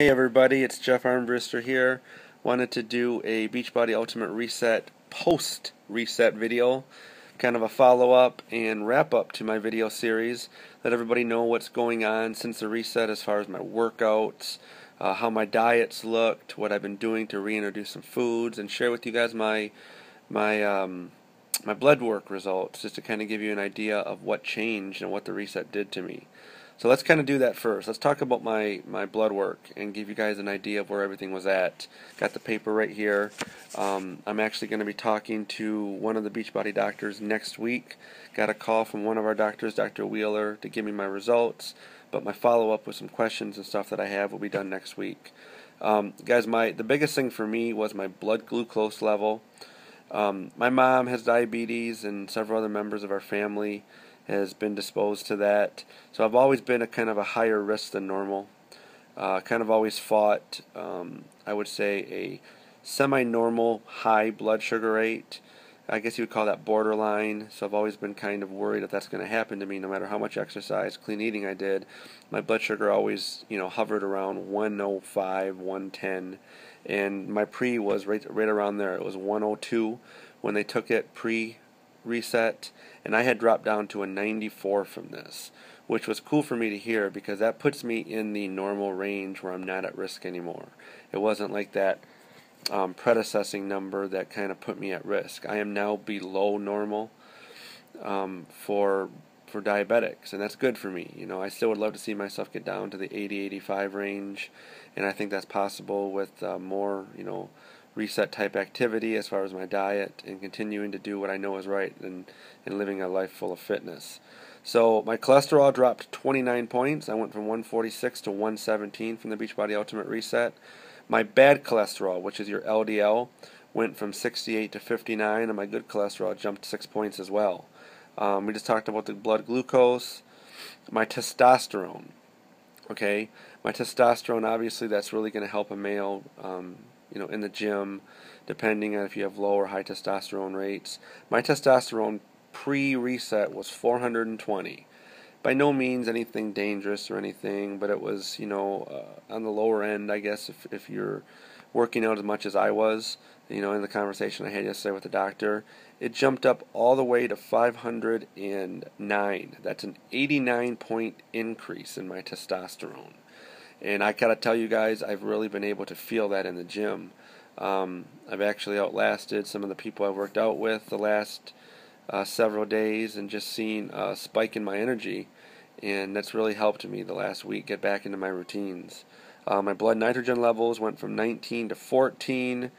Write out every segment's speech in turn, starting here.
Hey everybody, it's Jeff Armbruster here. Wanted to do a Beachbody Ultimate Reset post-reset video, kind of a follow-up and wrap-up to my video series. Let everybody know what's going on since the reset as far as my workouts, how my diets looked, what I've been doing to reintroduce some foods, and share with you guys my blood work results, just to kind of give you an idea of what changed and what the reset did to me. So let's kind of do that first. Let's talk about my blood work and give you guys an idea of where everything was at. Got the paper right here. I'm actually going to be talking to one of the Beachbody doctors next week. Got a call from one of our doctors, Dr. Wheeler, to give me my results. But my follow-up with some questions and stuff that I have will be done next week. Guys, the biggest thing for me was my blood glucose level. My mom has diabetes, and several other members of our family has been disposed to that. So I've always been a kind of a higher risk than normal. Kind of always fought, I would say, a semi-normal high blood sugar rate. I guess you would call that borderline. So I've always been kind of worried that that's going to happen to me no matter how much exercise, clean eating I did. My blood sugar always, hovered around 105, 110. And my pre was right around there. It was 102 when they took it pre-reset, and I had dropped down to a 94 from this, which was cool for me to hear because that puts me in the normal range where I'm not at risk anymore. It wasn't like that predecessing number that kind of put me at risk. I am now below normal for diabetics, and that's good for me. I still would love to see myself get down to the 80-85 range, and I think that's possible with more, reset type activity as far as my diet and continuing to do what I know is right and living a life full of fitness. So my cholesterol dropped 29 points. I went from 146 to 117 from the Beachbody Ultimate Reset. My bad cholesterol, which is your LDL, went from 68 to 59, and my good cholesterol jumped 6 points as well. We just talked about the blood glucose. My testosterone. Okay, my testosterone, obviously that's really going to help a male, in the gym, depending on if you have low or high testosterone rates. My testosterone pre-reset was 420. By no means anything dangerous or anything, but it was, on the lower end, I guess, if you're working out as much as I was, in the conversation I had yesterday with the doctor. It jumped up all the way to 509. That's an 89-point increase in my testosterone. And I gotta tell you guys, I've really been able to feel that in the gym. I've actually outlasted some of the people I've worked out with the last several days, and just seen a spike in my energy. And that's really helped me the last week get back into my routines. My blood nitrogen levels went from 19 to 14.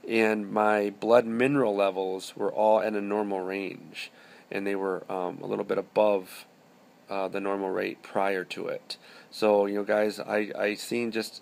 And my blood mineral levels were all at a normal range, and they were a little bit above the normal rate prior to it. So, guys, I seen just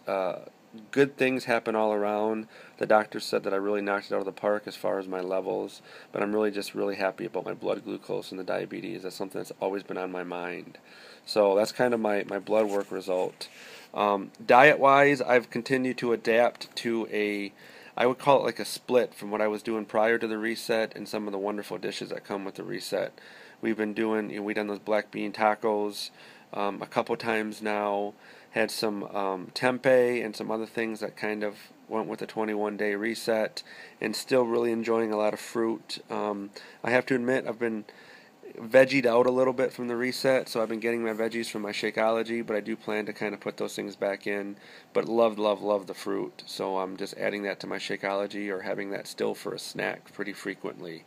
good things happen all around. The doctor said that I really knocked it out of the park as far as my levels, but I'm really happy about my blood glucose and the diabetes. That's something that's always been on my mind. So that's kind of my blood work result. Diet-wise, I've continued to adapt to I would call it like a split from what I was doing prior to the reset and some of the wonderful dishes that come with the reset. We've been doing, we've done those black bean tacos a couple times now, had some tempeh and some other things that kind of went with the 21-day reset, and still really enjoying a lot of fruit. I have to admit, I've been veggied out a little bit from the reset, so I've been getting my veggies from my Shakeology, but I do plan to kind of put those things back in. But love the fruit, so I'm just adding that to my Shakeology or having that still for a snack pretty frequently.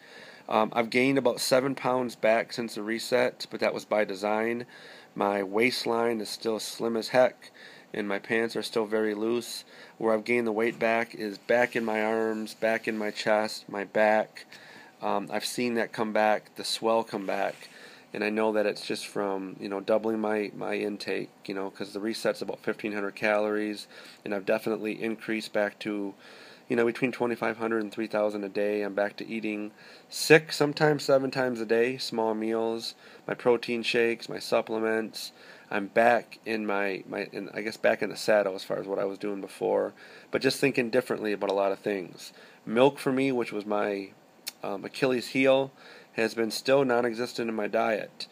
I've gained about 7 pounds back since the reset, but that was by design. My waistline is still slim as heck, and my pants are still very loose. Where I've gained the weight back is back in my arms, back in my chest, my back. I've seen that come back, the swell come back, and I know that it's just from, doubling my intake, because the reset's about 1,500 calories, and I've definitely increased back to, between 2,500 and 3,000 a day. I'm back to eating 6, sometimes 7 times a day, small meals, my protein shakes, my supplements. I'm back in I guess back in the saddle as far as what I was doing before, but just thinking differently about a lot of things. Milk for me, which was my Achilles heel, has been still non-existent in my diet.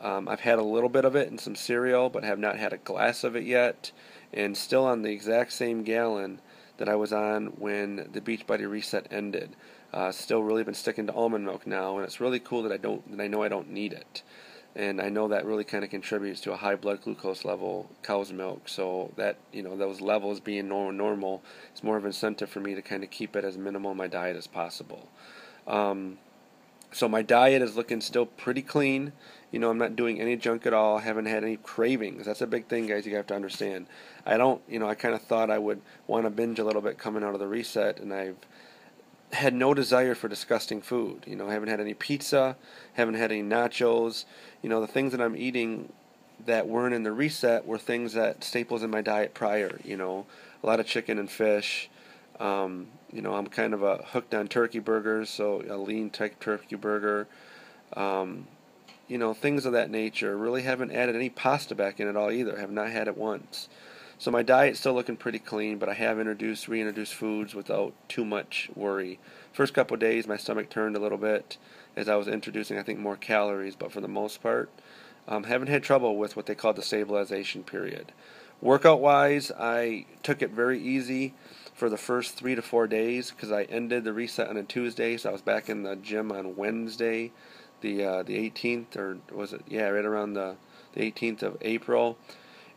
I've had a little bit of it in some cereal, but have not had a glass of it yet. and still on the exact same gallon that I was on when the Beachbody Reset ended. Still really been sticking to almond milk now, and it's really cool that I know I don't need it. And I know that really kind of contributes to a high blood glucose level, cow's milk. So that, those levels being normal, it's more of an incentive for me to kind of keep it as minimal in my diet as possible. So my diet is looking still pretty clean. I'm not doing any junk at all. I haven't had any cravings. That's a big thing, guys. You have to understand. I don't, I kind of thought I would want to binge a little bit coming out of the reset, and I've had no desire for disgusting food. I haven't had any pizza, haven't had any nachos. The things that I'm eating that weren't in the reset were things that staples in my diet prior. A lot of chicken and fish. I'm kind of hooked on turkey burgers, so a lean type turkey burger. Things of that nature. Really haven't added any pasta back in at all either. Have not had it once. So my diet's still looking pretty clean, but I have reintroduced foods without too much worry. First couple of days, my stomach turned a little bit as I was introducing, I think, more calories, but for the most part, haven't had trouble with what they call the stabilization period. Workout-wise, I took it very easy for the first 3 to 4 days because I ended the reset on a Tuesday, so I was back in the gym on Wednesday, the 18th, or was it? Yeah, right around the 18th of April.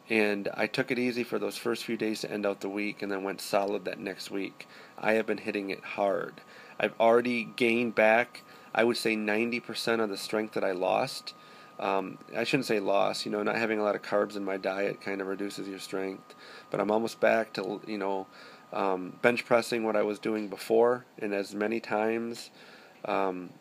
And I took it easy for those first few days to end out the week, and then went solid that next week. I have been hitting it hard. I've already gained back, I would say, 90% of the strength that I lost. I shouldn't say lost. Not having a lot of carbs in my diet kind of reduces your strength. But I'm almost back to, bench pressing what I was doing before, and as many times. I'm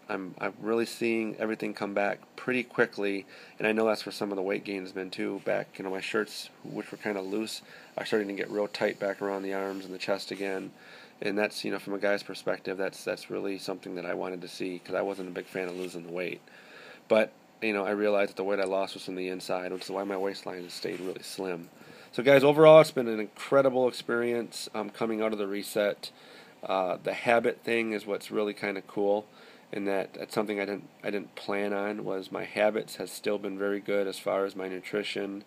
really seeing everything come back pretty quickly, and I know that's where some of the weight gain has been too. Back, my shirts, which were kind of loose, are starting to get real tight back around the arms and the chest again, and that's, from a guy's perspective, that's really something that I wanted to see because I wasn't a big fan of losing the weight. But I realized that the weight I lost was from the inside, which is why my waistline has stayed really slim. So guys, overall, it's been an incredible experience coming out of the reset. The habit thing is what's really kind of cool, and that's something I didn't plan on. Was my habits has still been very good as far as my nutrition,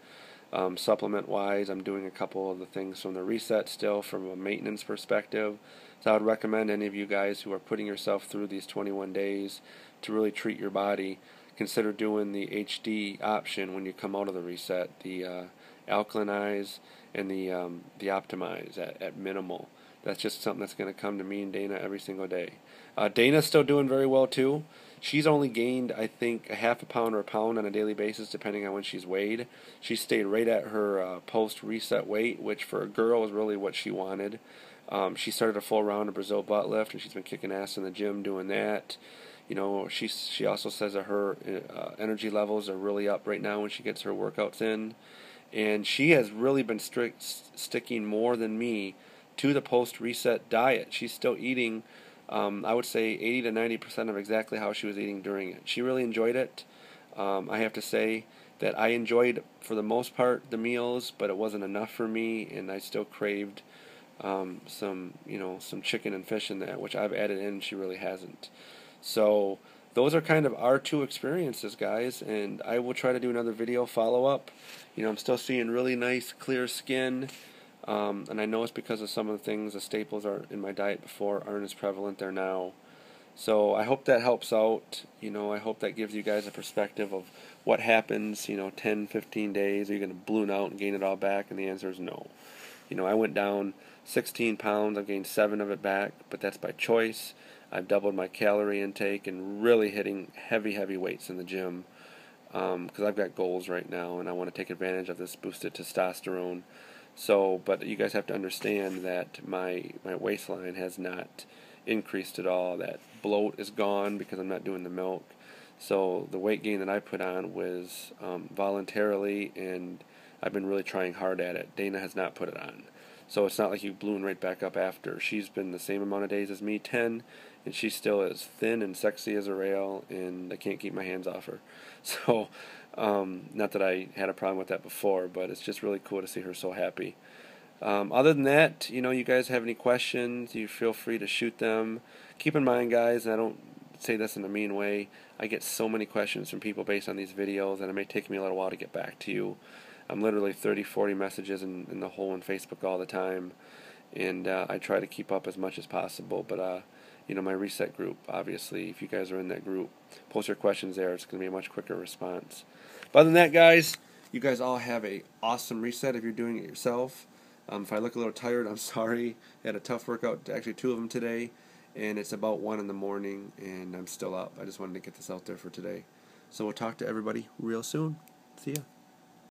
supplement wise. I'm doing a couple of the things from the reset still from a maintenance perspective. So I would recommend any of you guys who are putting yourself through these 21 days to really treat your body. Consider doing the HD option when you come out of the reset, the alkalinize and the optimize at minimal. That's just something that's going to come to me and Dana every single day. Dana's still doing very well too. She's only gained, I think, a half a pound or a pound on a daily basis, depending on when she's weighed. She stayed right at her post-reset weight, which for a girl is really what she wanted. She started a full round of Brazil butt lift, and she's been kicking ass in the gym doing that. She also says that her energy levels are really up right now when she gets her workouts in. And she has really been sticking more than me to the post-reset diet. She's still eating, I would say, 80 to 90% of exactly how she was eating during it. She really enjoyed it. I have to say that I enjoyed, for the most part, the meals, but it wasn't enough for me, and I still craved some chicken and fish in that, which I've added in, she really hasn't. So those are kind of our two experiences, guys, and I will try to do another video follow-up. I'm still seeing really nice, clear skin. And I know it's because of some of the things, the staples are in my diet before aren't as prevalent there now. So I hope that helps out. I hope that gives you guys a perspective of what happens, 10, 15 days. Are you going to balloon out and gain it all back? And the answer is no. I went down 16 pounds. I've gained 7 of it back, but that's by choice. I've doubled my calorie intake and really hitting heavy weights in the gym because I've got goals right now, and I want to take advantage of this boosted testosterone. So, but you guys have to understand that my waistline has not increased at all. That bloat is gone because I'm not doing the milk. So the weight gain that I put on was voluntarily, and I've been really trying hard at it. Dana has not put it on. So it's not like you balloon right back up after. She's been the same amount of days as me, 10, and she's still as thin and sexy as a rail, and I can't keep my hands off her. So, not that I had a problem with that before, but it's just really cool to see her so happy. Other than that, you guys have any questions, you feel free to shoot them. Keep in mind, guys, and I don't say this in a mean way, I get so many questions from people based on these videos, and it may take me a little while to get back to you. I'm literally 30, 40 messages in the hole in Facebook all the time, and I try to keep up as much as possible. But my reset group, obviously, if you guys are in that group, post your questions there. It's going to be a much quicker response. But other than that, guys, you guys all have a awesome reset if you're doing it yourself. If I look a little tired, I'm sorry. I had a tough workout, actually 2 of them today, and it's about 1 in the morning, and I'm still up. I just wanted to get this out there for today. So we'll talk to everybody real soon. See ya.